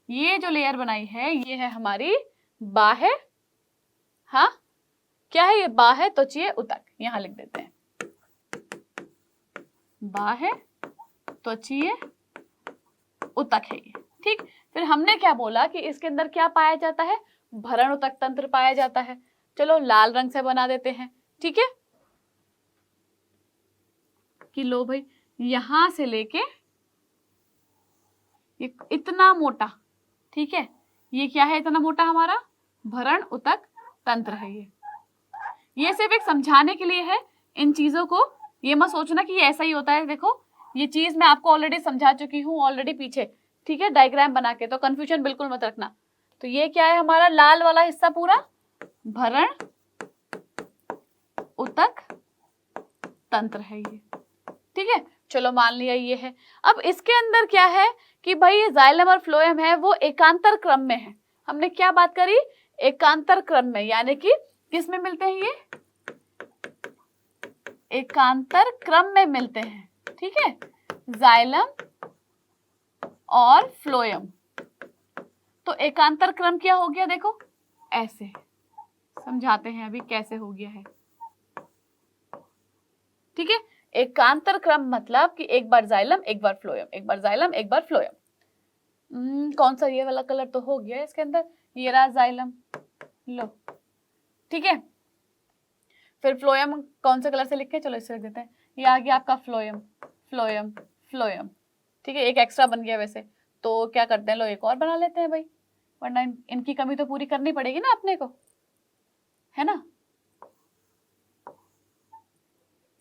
ये जो लेयर बनाई है ये है हमारी बाह्य, हाँ क्या है ये? बाह्य त्वचीय ऊतक, यहां लिख देते हैं बाह्य त्वचीय ऊतक है ये, ठीक। फिर हमने क्या बोला कि इसके अंदर क्या पाया जाता है? भरण ऊतक तंत्र पाया जाता है। चलो लाल रंग से बना देते हैं, ठीक है, कि लो भाई यहां से लेके इतना मोटा, ठीक है, ये क्या है इतना मोटा? हमारा भरण ऊतक तंत्र है ये सिर्फ एक समझाने के लिए है। इन चीजों को ये मत सोचना कि ये ऐसा ही होता है, देखो ये चीज मैं आपको ऑलरेडी समझा चुकी हूँ ऑलरेडी पीछे, ठीक है, डायग्राम बना के, तो कंफ्यूजन बिल्कुल मत रखना। तो ये क्या है? हमारा लाल वाला हिस्सा पूरा भरण ऊतक तंत्र है ये, ठीक है। चलो मान लिया ये है। अब इसके अंदर क्या है कि भाई ये जाइलम और फ्लोएम है वो एकांतर क्रम में है। हमने क्या बात करी? एकांतर क्रम में, यानी कि किस में मिलते हैं? ये एकांतर क्रम में मिलते हैं, ठीक है, जाइलम और फ्लोएम। तो एकांतर क्रम क्या हो गया? देखो ऐसे समझाते हैं अभी कैसे हो गया है, ठीक है। एकांतर क्रम मतलब कि एक बार जाइलम एक बार फ्लोएम, एक बार जाइलम एक बार फ्लोएम। कौन सा? ये वाला कलर तो हो गया इसके अंदर, ये रहा जाइलम, लो, ठीक है। फिर फ्लोएम कौन से कलर से लिखे? चलो इससे लिख देते हैं, ये आ गया आपका फ्लोएम, फ्लोएम, फ्लोएम, ठीक है। एक एक्स्ट्रा बन गया वैसे, तो क्या करते हैं, लो एक और बना लेते हैं भाई, वरना इनकी कमी तो पूरी करनी पड़ेगी ना अपने को, है ना।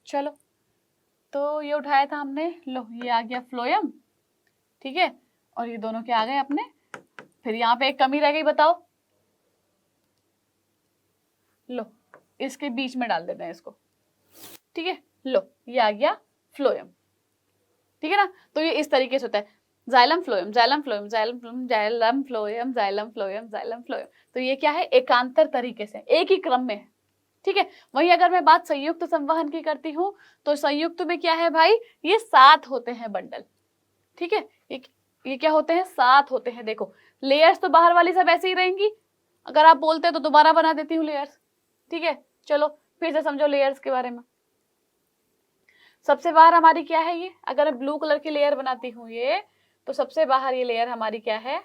चलो तो ये उठाया था हमने, लो ये आ गया फ्लोएम, ठीक है, और ये दोनों क्या आ गए अपने। फिर यहाँ पे एक कमी रह गई, बताओ, लो इसके बीच में डाल देते हैं इसको, ठीक है, लो ये आ गया फ्लोएम, ठीक है ना। तो ये इस तरीके से होता है, xylem phloem, xylem phloem, xylem phloem, xylem phloem, xylem phloem, xylem phloem. तो ये क्या है? एकांतर तरीके से एक ही क्रम में है, ठीक है। वहीं अगर मैं बात संयुक्त संवहन की करती हूँ तो संयुक्त में क्या है भाई? ये 7 होते हैं बंडल, ठीक है। ये क्या होते हैं? 7 होते हैं। देखो लेयर्स तो बाहर वाली सब ऐसे ही रहेंगी, अगर आप बोलते हैं तो दोबारा बना देती हूँ लेयर्स, ठीक है। चलो फिर से समझो लेयर्स के बारे में। सबसे बाहर हमारी क्या है? ये अगर मैं ब्लू कलर की लेयर बनाती हूँ ये, तो सबसे बाहर ये लेयर हमारी क्या है?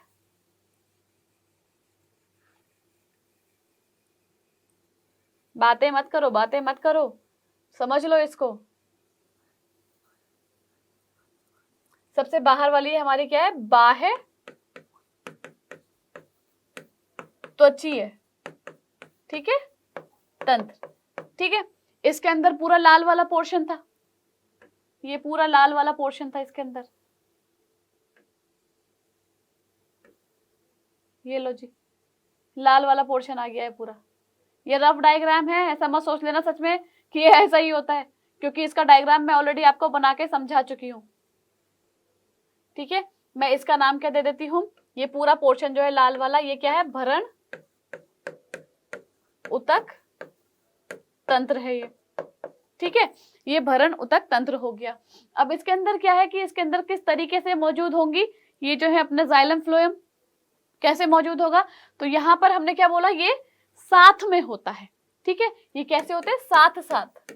बातें मत करो, बातें मत करो, समझ लो इसको। सबसे बाहर वाली हमारी क्या है? बाह्य त्वची है, ठीक है, तंत्र, ठीक है। इसके अंदर पूरा लाल वाला पोर्शन था, ये पूरा लाल वाला पोर्शन था इसके अंदर, ये लो जी, लाल वाला पोर्शन आ गया है पूरा। ये रफ डायग्राम है, ऐसा मत सोच लेना सच में कि ये ऐसा ही होता है, क्योंकि इसका डायग्राम मैं ऑलरेडी आपको बना के समझा चुकी हूँ, ठीक है। मैं इसका नाम क्या दे देती हूँ, ये पूरा पोर्शन जो है लाल वाला, ये क्या है, भरण उतक तंत्र है ये, ठीक है। ये भरण उतक तंत्र हो गया। अब इसके अंदर क्या है कि इसके अंदर किस तरीके से मौजूद होंगी, ये जो है अपना जाइलम फ्लोएम कैसे मौजूद होगा, तो यहां पर हमने क्या बोला, ये साथ में होता है, ठीक है। ये कैसे होते हैं, साथ साथ,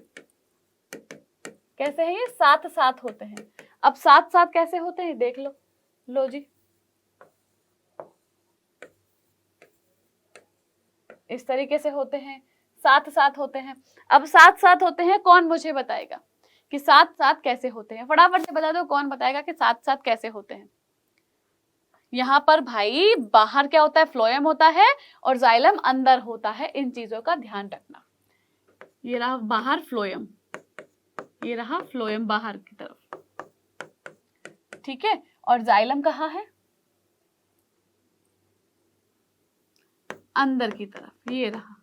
कैसे है ये, साथ साथ होते हैं। अब साथ साथ कैसे होते हैं देख लो, लो जी, इस तरीके से होते हैं, साथ साथ होते हैं। अब साथ साथ होते हैं, कौन मुझे बताएगा कि साथ साथ कैसे होते हैं, फटाफट से बता दो, कौन बताएगा कि साथ साथ कैसे होते हैं। यहाँ पर भाई बाहर क्या होता है, फ्लोएम होता है, और जाइलम अंदर होता है, इन चीजों का ध्यान रखना। ये रहा बाहर फ्लोएम, ये रहा फ्लोएम बाहर की तरफ, ठीक है, और जाइलम कहाँ है, अंदर की तरफ, ये रहा,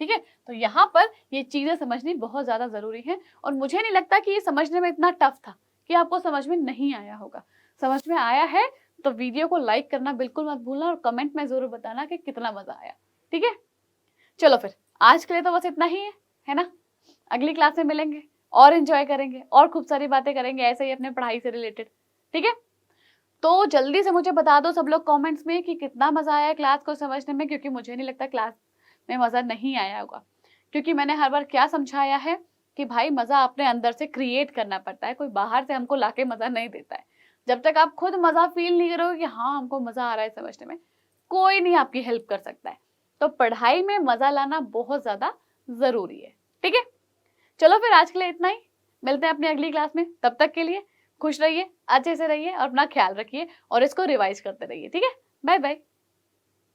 ठीक है। तो यहाँ पर ये चीजें समझनी बहुत ज्यादा जरूरी है, और मुझे नहीं लगता कि ये समझने में इतना टफ था कि आपको समझ में नहीं आया होगा। समझ में आया है तो वीडियो को लाइक करना बिल्कुल मत भूलना, और कमेंट में जरूर बताना कि कितना मजा आया, ठीक है। चलो फिर आज के लिए तो बस इतना ही है ना, अगली क्लास में मिलेंगे और एंजॉय करेंगे और खूब सारी बातें करेंगे ऐसे ही अपने पढ़ाई से रिलेटेड, ठीक है। तो जल्दी से मुझे बता दो सब लोग कमेंट्स में कि कितना मजा आया क्लास को समझने में, क्योंकि मुझे नहीं लगता क्लास में मजा नहीं आया होगा, क्योंकि मैंने हर बार क्या समझाया है कि भाई मजा अपने अंदर से क्रिएट करना पड़ता है, कोई बाहर से हमको लाके मजा नहीं देता है। जब तक आप खुद मजा फील नहीं करोगे कि हाँ हमको मजा आ रहा है समझने में, कोई नहीं आपकी हेल्प कर सकता है। तो पढ़ाई में मजा लाना बहुत ज्यादा जरूरी है, ठीक है। चलो फिर आज के लिए इतना ही, मिलते हैं अपनी अगली क्लास में। तब तक के लिए खुश रहिए, अच्छे से रहिए और अपना ख्याल रखिए और इसको रिवाइज करते रहिए, ठीक है। Bye bye.